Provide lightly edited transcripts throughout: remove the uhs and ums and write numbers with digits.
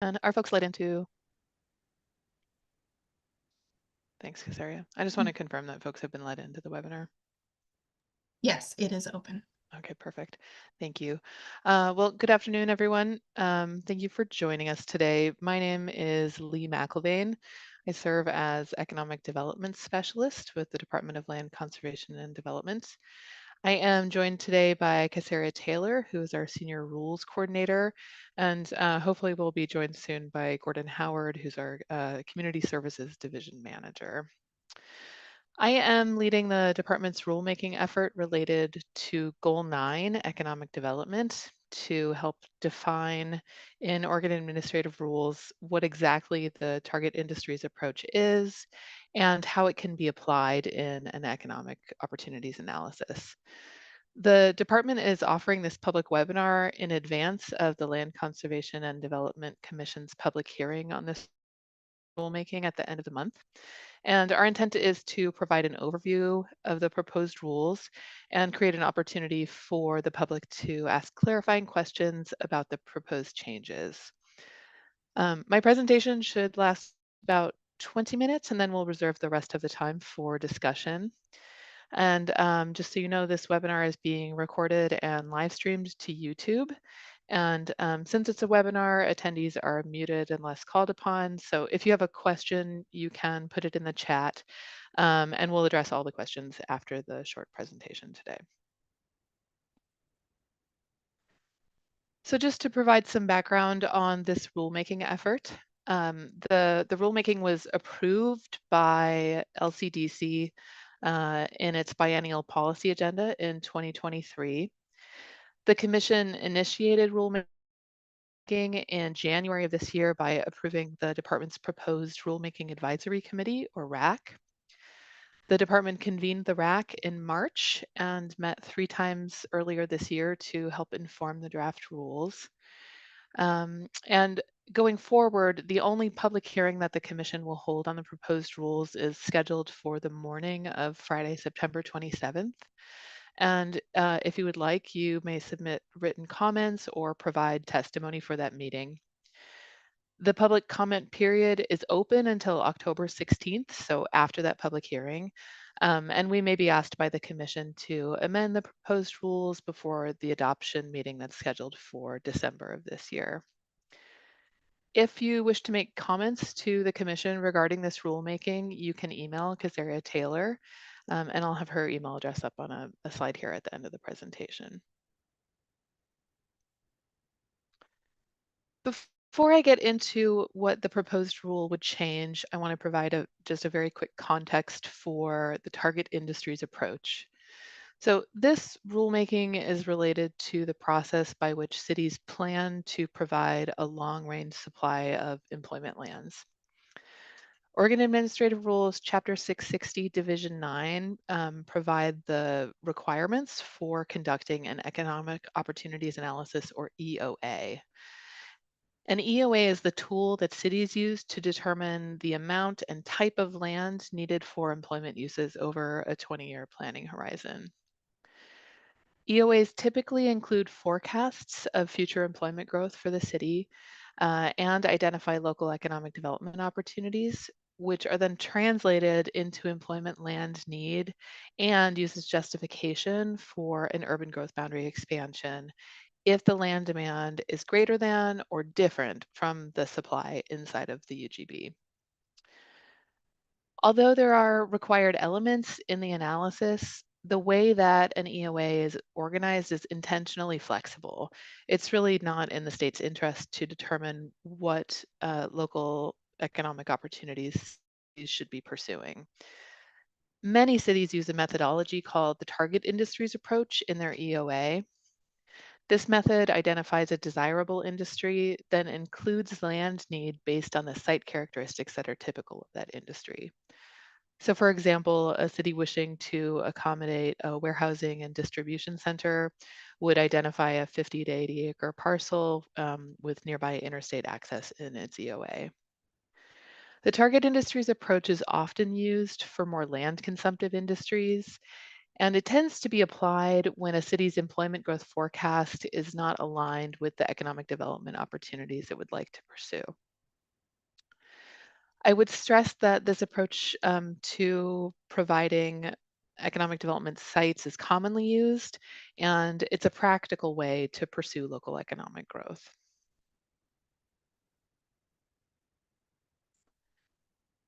And are folks let into? Thanks, Casaria. I just want to confirm that folks have been let into the webinar. Yes, it is open. Okay, perfect. Thank you. Well, good afternoon, everyone. Thank you for joining us today. My name is Lee McIlvaine. I serve as Economic Development Specialist with the Department of Land Conservation and Development. I am joined today by Casaria Taylor, who is our Senior Rules Coordinator, and hopefully we'll be joined soon by Gordon Howard, who's our Community Services Division Manager. I am leading the department's rulemaking effort related to Goal 9, economic development, to help define in Oregon administrative rules what exactly the target industries approach is and how it can be applied in an economic opportunities analysis. The department is offering this public webinar in advance of the Land Conservation and Development Commission's public hearing on this rulemaking at the end of the month. And our intent is to provide an overview of the proposed rules and create an opportunity for the public to ask clarifying questions about the proposed changes. My presentation should last about 20 minutes, and then we'll reserve the rest of the time for discussion. And just so you know, this webinar is being recorded and live streamed to YouTube. And since it's a webinar, attendees are muted unless called upon. So if you have a question, you can put it in the chat, and we'll address all the questions after the short presentation today. So just to provide some background on this rulemaking effort, the rulemaking was approved by LCDC in its biennial policy agenda in 2023. The commission initiated rulemaking in January of this year by approving the department's proposed Rulemaking Advisory Committee, or RAC. The department convened the RAC in March and met 3 times earlier this year to help inform the draft rules. And going forward, the only public hearing that the commission will hold on the proposed rules is scheduled for the morning of Friday, September 27th. And if you would like, you may submit written comments or provide testimony for that meeting. The public comment period is open until October 16th, so after that public hearing. And we may be asked by the commission to amend the proposed rules before the adoption meeting that's scheduled for December of this year. If you wish to make comments to the commission regarding this rulemaking, you can email Casaria Taylor, and I'll have her email address up on a slide here at the end of the presentation. Before I get into what the proposed rule would change, I want to provide just a very quick context for the target industries approach. So this rulemaking is related to the process by which cities plan to provide a long-range supply of employment lands. Oregon Administrative Rules, Chapter 660, Division 9, provide the requirements for conducting an economic opportunities analysis, or EOA. An EOA is the tool that cities use to determine the amount and type of land needed for employment uses over a 20-year planning horizon. EOAs typically include forecasts of future employment growth for the city and identify local economic development opportunities, which are then translated into employment land need and uses justification for an urban growth boundary expansion if the land demand is greater than or different from the supply inside of the UGB. Although there are required elements in the analysis, the way that an EOA is organized is intentionally flexible. It's really not in the state's interest to determine what local economic opportunities cities should be pursuing. Many cities use a methodology called the target industries approach in their EOA. This method identifies a desirable industry, then includes land need based on the site characteristics that are typical of that industry. So for example, a city wishing to accommodate a warehousing and distribution center would identify a 50 to 80 acre parcel with nearby interstate access in its EOA. The target industries approach is often used for more land consumptive industries, And it tends to be applied when a city's employment growth forecast is not aligned with the economic development opportunities it would like to pursue. I would stress that this approach to providing economic development sites is commonly used, and it's a practical way to pursue local economic growth.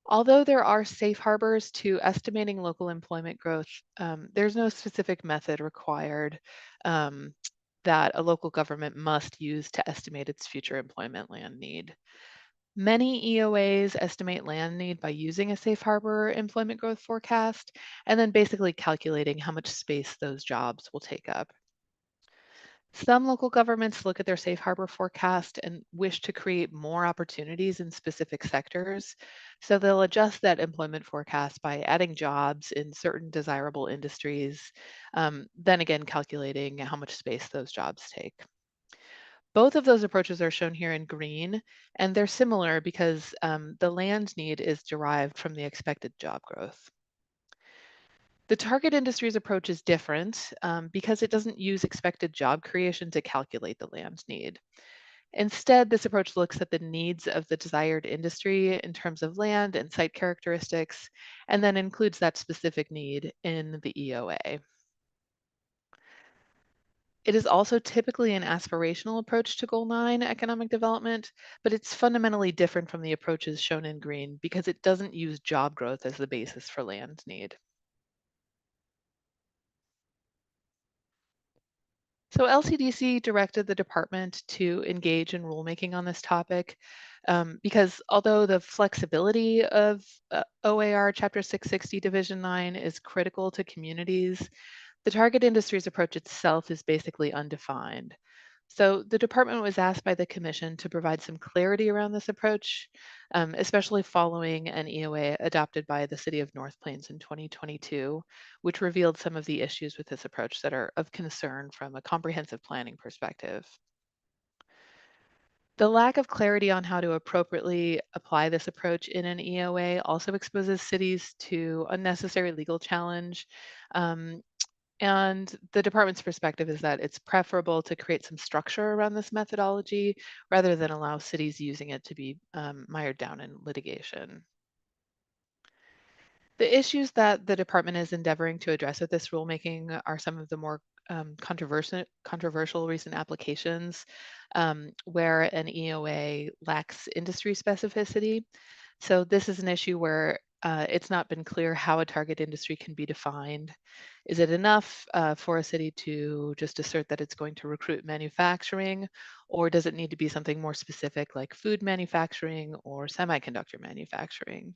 Although there are safe harbors to estimating local employment growth, there's no specific method required um, that a local government must use to estimate its future employment land need. Many EOAs estimate land need by using a safe harbor employment growth forecast and then basically calculating how much space those jobs will take up. Some local governments look at their safe harbor forecast and wish to create more opportunities in specific sectors. So they'll adjust that employment forecast by adding jobs in certain desirable industries, then again calculating how much space those jobs take. Both of those approaches are shown here in green, and they're similar because the land need is derived from the expected job growth. The target industries approach is different because it doesn't use expected job creation to calculate the land need. Instead, this approach looks at the needs of the desired industry in terms of land and site characteristics, and then includes that specific need in the EOA. It is also typically an aspirational approach to Goal 9 economic development, but it's fundamentally different from the approaches shown in green because it doesn't use job growth as the basis for land need. So LCDC directed the department to engage in rulemaking on this topic because although the flexibility of OAR Chapter 660 Division 9 is critical to communities, the target industries approach itself is basically undefined. So the department was asked by the commission to provide some clarity around this approach, especially following an EOA adopted by the city of North Plains in 2022, which revealed some of the issues with this approach that are of concern from a comprehensive planning perspective. The lack of clarity on how to appropriately apply this approach in an EOA also exposes cities to unnecessary legal challenge. Um, and the department's perspective is that it's preferable to create some structure around this methodology rather than allow cities using it to be mired down in litigation. The issues that the department is endeavoring to address with this rulemaking are some of the more controversial recent applications where an EOA lacks industry specificity. So this is an issue where it's not been clear how a target industry can be defined. Is it enough for a city to just assert that it's going to recruit manufacturing, or does it need to be something more specific like food manufacturing or semiconductor manufacturing?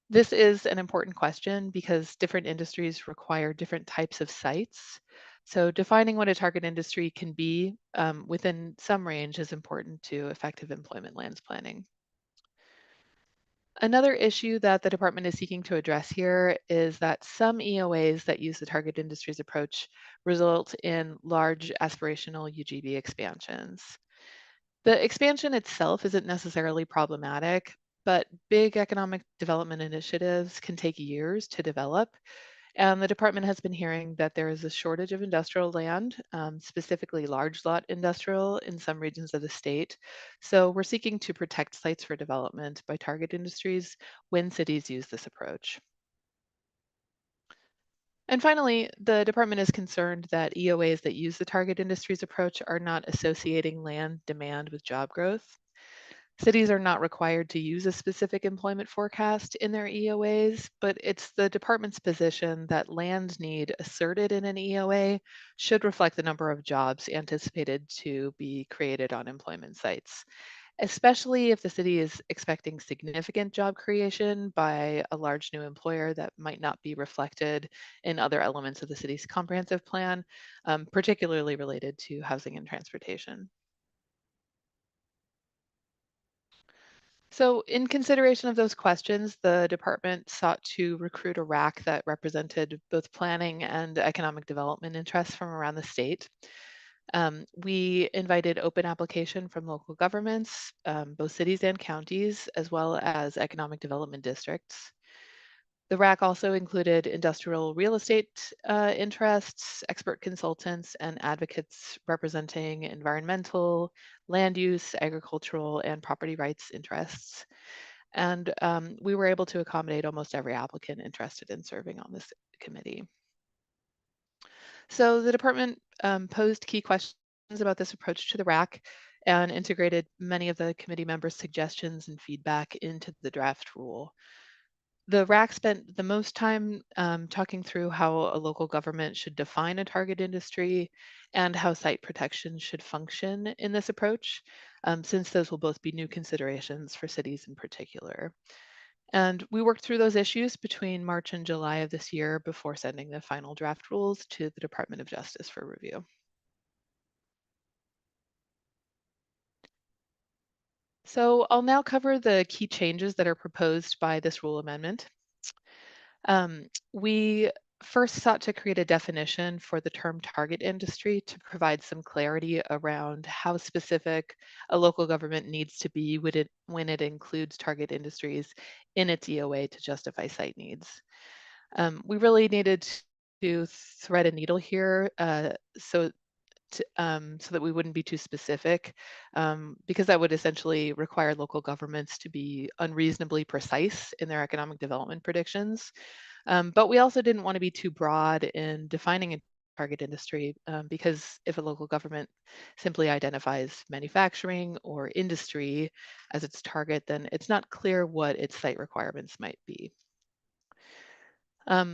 This is an important question because different industries require different types of sites. So defining what a target industry can be within some range is important to effective employment lands planning. Another issue that the department is seeking to address here is that some EOAs that use the target industries approach result in large aspirational UGB expansions. The expansion itself isn't necessarily problematic, but big economic development initiatives can take years to develop. And the department has been hearing that there is a shortage of industrial land, specifically large lot industrial in some regions of the state. So we're seeking to protect sites for development by target industries when cities use this approach. And finally, the department is concerned that EOAs that use the target industries approach are not associating land demand with job growth. Cities are not required to use a specific employment forecast in their EOAs, but it's the department's position that land need asserted in an EOA should reflect the number of jobs anticipated to be created on employment sites, especially if the city is expecting significant job creation by a large new employer that might not be reflected in other elements of the city's comprehensive plan, particularly related to housing and transportation. So, in consideration of those questions, the department sought to recruit a RAC that represented both planning and economic development interests from around the state. We invited open application from local governments, both cities and counties, as well as economic development districts. The RAC also included industrial real estate interests, expert consultants, and advocates representing environmental, land use, agricultural, and property rights interests. And we were able to accommodate almost every applicant interested in serving on this committee. So the department posed key questions about this approach to the RAC and integrated many of the committee members' suggestions and feedback into the draft rule. The RAC spent the most time talking through how a local government should define a target industry and how site protection should function in this approach, since those will both be new considerations for cities in particular. And we worked through those issues between March and July of this year before sending the final draft rules to the Department of Justice for review. So I'll now cover the key changes that are proposed by this rule amendment. We first sought to create a definition for the term target industry to provide some clarity around how specific a local government needs to be when it includes target industries in its EOA to justify site needs. We really needed to thread a needle here so that we wouldn't be too specific, because that would essentially require local governments to be unreasonably precise in their economic development predictions. But we also didn't want to be too broad in defining a target industry, because if a local government simply identifies manufacturing or industry as its target, then it's not clear what its site requirements might be.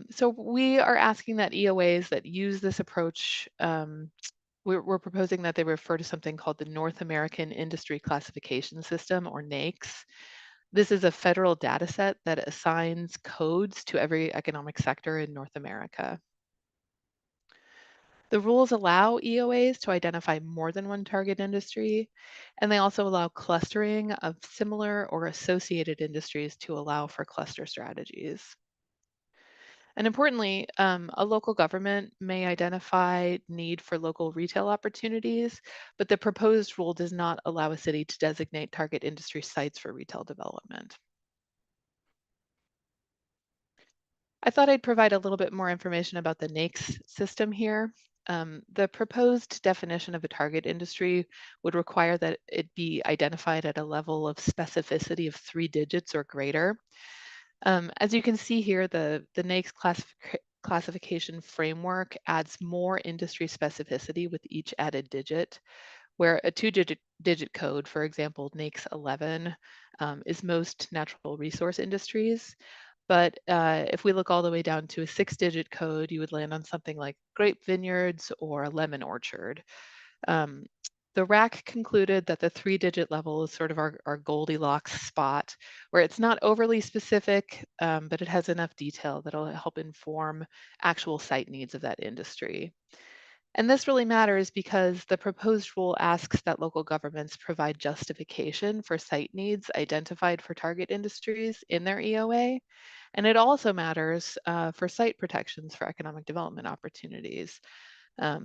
So we are asking that EOAs that use this approach, we're proposing that they refer to something called the North American Industry Classification System, or NAICS. This is a federal data set that assigns codes to every economic sector in North America. The rules allow EOAs to identify more than one target industry, and they also allow clustering of similar or associated industries to allow for cluster strategies. And importantly, a local government may identify need for local retail opportunities, but the proposed rule does not allow a city to designate target industry sites for retail development. I thought I'd provide a little bit more information about the NAICS system here. The proposed definition of a target industry would require that it be identified at a level of specificity of 3 digits or greater. As you can see here, the NAICS classification framework adds more industry specificity with each added digit, where a 2-digit code, for example, NAICS 11, is most natural resource industries. But if we look all the way down to a 6-digit code, you would land on something like grape vineyards or a lemon orchard. Um, the RAC concluded that the 3-digit level is sort of our Goldilocks spot, where it's not overly specific, but it has enough detail that'll help inform actual site needs of that industry. And this really matters because the proposed rule asks that local governments provide justification for site needs identified for target industries in their EOA. And it also matters for site protections for economic development opportunities.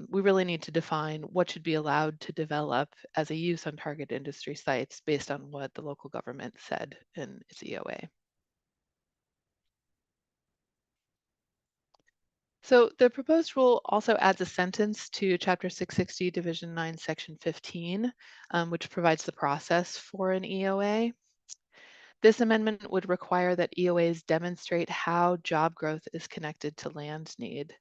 We really need to define what should be allowed to develop as a use on target industry sites based on what the local government said in its EOA. So the proposed rule also adds a sentence to Chapter 660, Division 9, Section 15, which provides the process for an EOA. This amendment would require that EOAs demonstrate how job growth is connected to land need.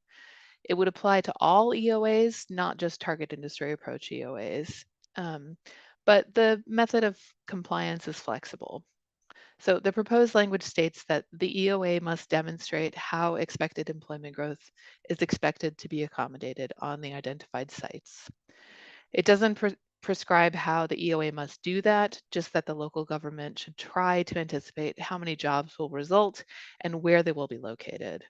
It would apply to all EOAs, not just target industry approach EOAs. Um, but the method of compliance is flexible. So the proposed language states that the EOA must demonstrate how expected employment growth is expected to be accommodated on the identified sites. It doesn't prescribe how the EOA must do that, just that the local government should try to anticipate how many jobs will result and where they will be located.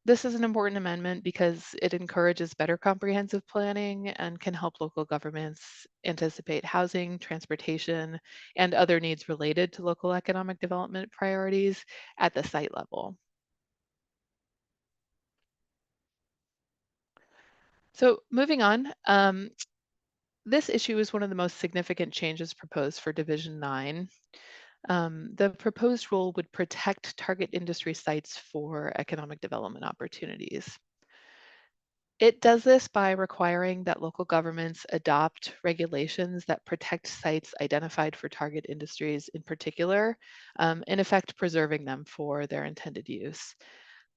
This is an important amendment because it encourages better comprehensive planning and can help local governments anticipate housing, transportation, and other needs related to local economic development priorities at the site level. So moving on, this issue is one of the most significant changes proposed for Division 9. The proposed rule would protect target industry sites for economic development opportunities. It does this by requiring that local governments adopt regulations that protect sites identified for target industries in particular, in effect preserving them for their intended use.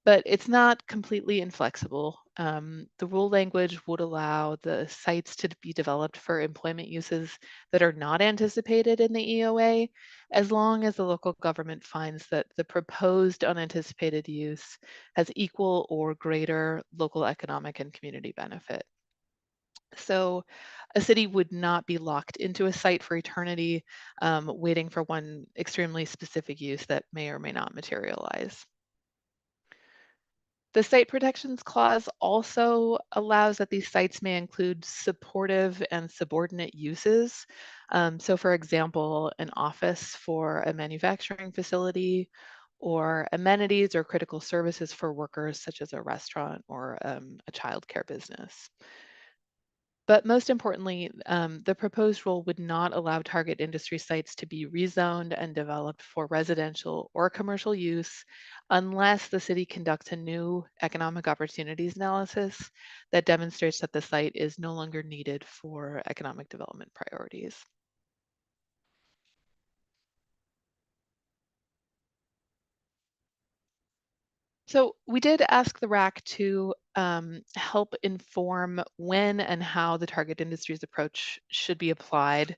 But it's not completely inflexible. The rule language would allow the sites to be developed for employment uses that are not anticipated in the EOA, as long as the local government finds that the proposed unanticipated use has equal or greater local economic and community benefit. So a city would not be locked into a site for eternity, waiting for one extremely specific use that may or may not materialize. The Site Protections Clause also allows that these sites may include supportive and subordinate uses. So for example, an office for a manufacturing facility or amenities or critical services for workers such as a restaurant or a childcare business. But most importantly, the proposed rule would not allow target industry sites to be rezoned and developed for residential or commercial use unless the city conducts a new economic opportunities analysis that demonstrates that the site is no longer needed for economic development priorities. So we did ask the RAC to help inform when and how the target industries approach should be applied.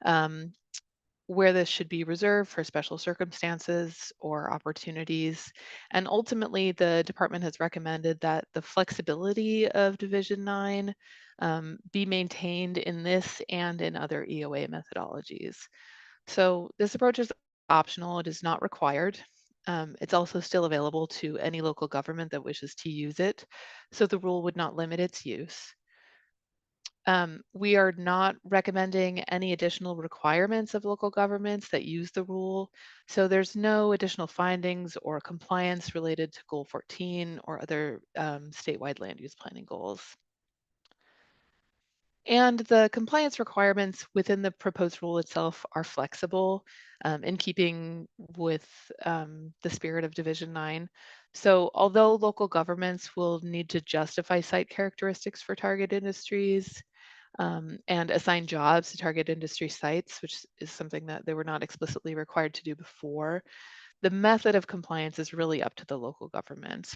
Um, where this should be reserved for special circumstances or opportunities. And ultimately, the department has recommended that the flexibility of Division 9 be maintained in this and in other EOA methodologies. So this approach is optional, it is not required. It's also still available to any local government that wishes to use it, so the rule would not limit its use. We are not recommending any additional requirements of local governments that use the rule. So there's no additional findings or compliance related to Goal 14 or other statewide land use planning goals. And the compliance requirements within the proposed rule itself are flexible in keeping with the spirit of Division 9. So although local governments will need to justify site characteristics for target industries, and assign jobs to target industry sites, which is something that they were not explicitly required to do before. The method of compliance is really up to the local government.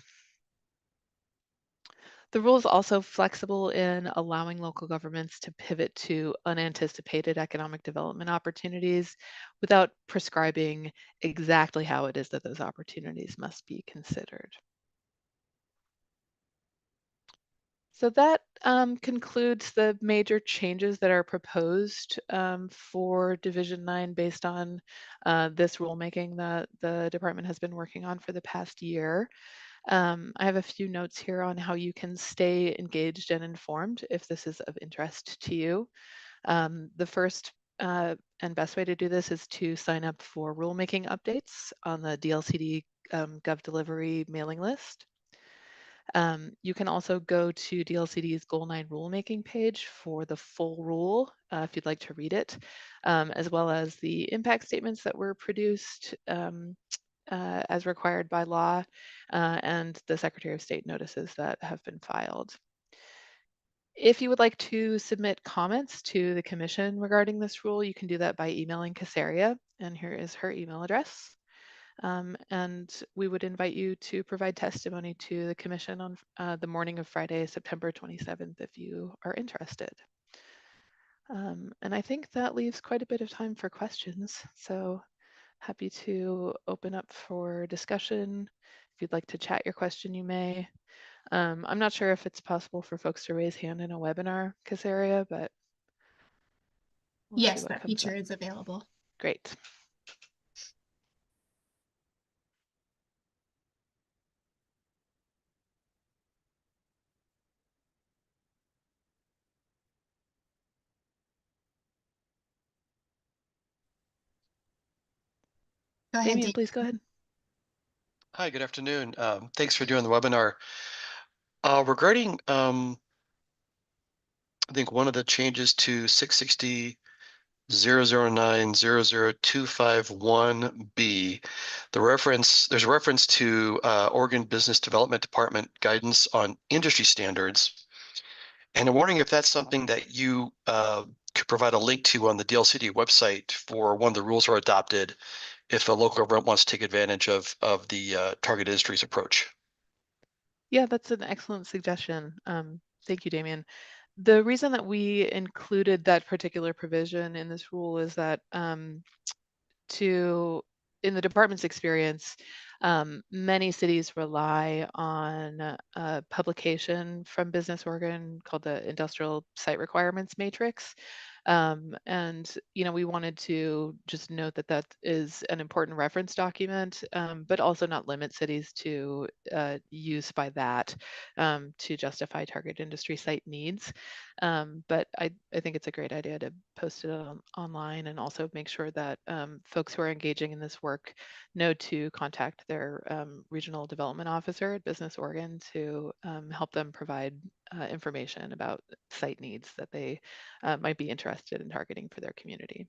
The rule is also flexible in allowing local governments to pivot to unanticipated economic development opportunities without prescribing exactly how it is that those opportunities must be considered. So that concludes the major changes that are proposed for Division 9 based on this rulemaking that the department has been working on for the past year. I have a few notes here on how you can stay engaged and informed if this is of interest to you. The first and best way to do this is to sign up for rulemaking updates on the DLCD Gov Delivery mailing list. You can also go to DLCD's Goal 9 rulemaking page for the full rule if you'd like to read it, as well as the impact statements that were produced as required by law and the Secretary of State notices that have been filed. If you would like to submit comments to the Commission regarding this rule, you can do that by emailing Casaria, and here is her email address. And we would invite you to provide testimony to the Commission on the morning of Friday, September 27th, if you are interested. And I think that leaves quite a bit of time for questions. So happy to open up for discussion. If you'd like to chat your question, you may. I'm not sure if it's possible for folks to raise hand in a webinar, Casaria, but we'll see Yes, what that comes feature up. is available. Great. Go ahead, Damien, Dave. please go ahead. Hi, good afternoon. Thanks for doing the webinar. Regarding, I think one of the changes to 660 009-00251B. There's a reference to Oregon Business Development Department guidance on industry standards. And I'm wondering if that's something that you could provide a link to on the DLCD website for when the rules are adopted, if a local government wants to take advantage of the target industries approach. Yeah, that's an excellent suggestion. Thank you, Damien. The reason that we included that particular provision in this rule is that in the department's experience, many cities rely on a publication from Business Oregon called the Industrial Site Requirements Matrix. And we wanted to just note that that is an important reference document, but also not limit cities to use by that to justify target industry site needs. But I think it's a great idea to post it online and also make sure that folks who are engaging in this work know to contact their regional development officer at Business Oregon to help them provide information about site needs that they might be interested in targeting for their community.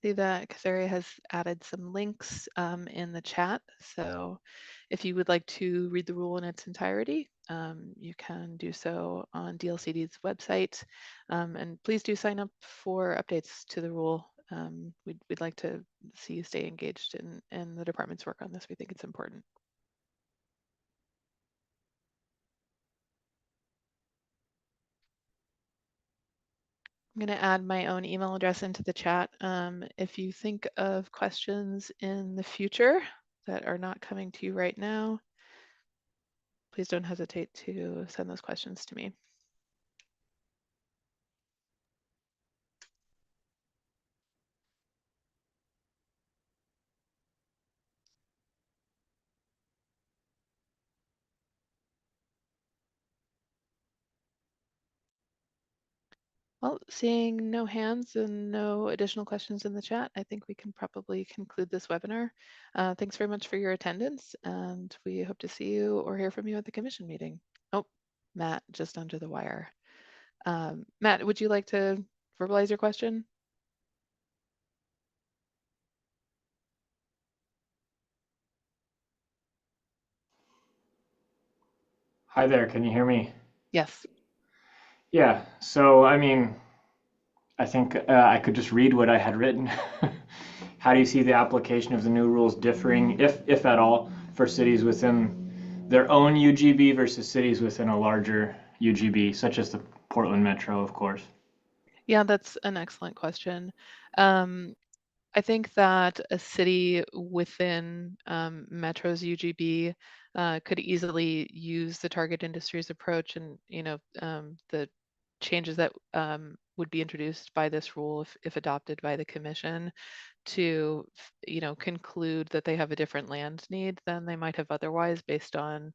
See that Kasaria has added some links in the chat. So if you would like to read the rule in its entirety, you can do so on DLCD's website. And please do sign up for updates to the rule. We'd like to see you stay engaged in the department's work on this. We think it's important. I'm going to add my own email address into the chat. If you think of questions in the future that are not coming to you right now, please don't hesitate to send those questions to me. Well, seeing no hands and no additional questions in the chat, I think we can probably conclude this webinar. Thanks very much for your attendance, and we hope to see you or hear from you at the commission meeting. Oh, Matt, just under the wire. Matt, would you like to verbalize your question? Hi there, can you hear me? Yes. Yeah, so I mean, I think I could just read what I had written. How do you see the application of the new rules differing, if at all, for cities within their own UGB versus cities within a larger UGB, such as the Portland Metro, of course? Yeah, that's an excellent question. I think that a city within Metro's UGB could easily use the target industries approach, and the changes that would be introduced by this rule, if adopted by the commission, to conclude that they have a different land need than they might have otherwise based on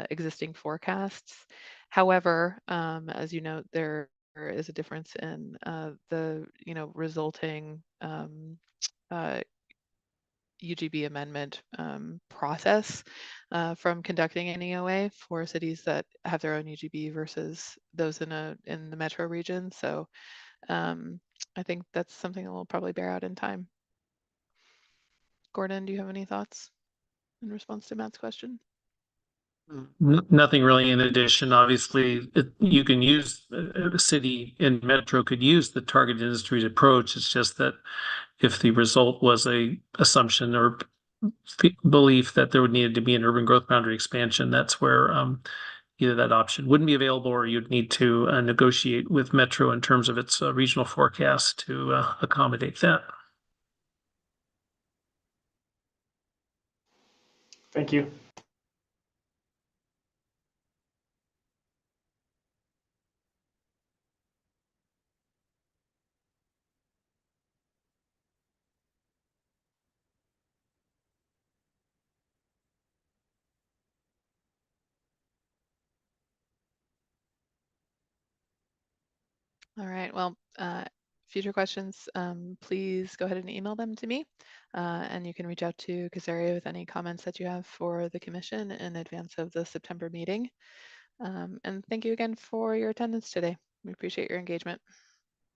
existing forecasts. However, as you note, there is a difference in the resulting UGB amendment process from conducting an EOA for cities that have their own UGB versus those in the metro region. So I think that's something that will probably bear out in time. Gordon, do you have any thoughts in response to Matt's question? Nothing really in addition. Obviously, you can use a city in metro could use the target industries approach. It's just that if the result was a assumption or belief that there would need to be an urban growth boundary expansion, that's where either that option wouldn't be available or you'd need to negotiate with Metro in terms of its regional forecast to accommodate that. Thank you. All right. Well, future questions, please go ahead and email them to me. And you can reach out to Kasaria with any comments that you have for the commission in advance of the September meeting. And thank you again for your attendance today. We appreciate your engagement.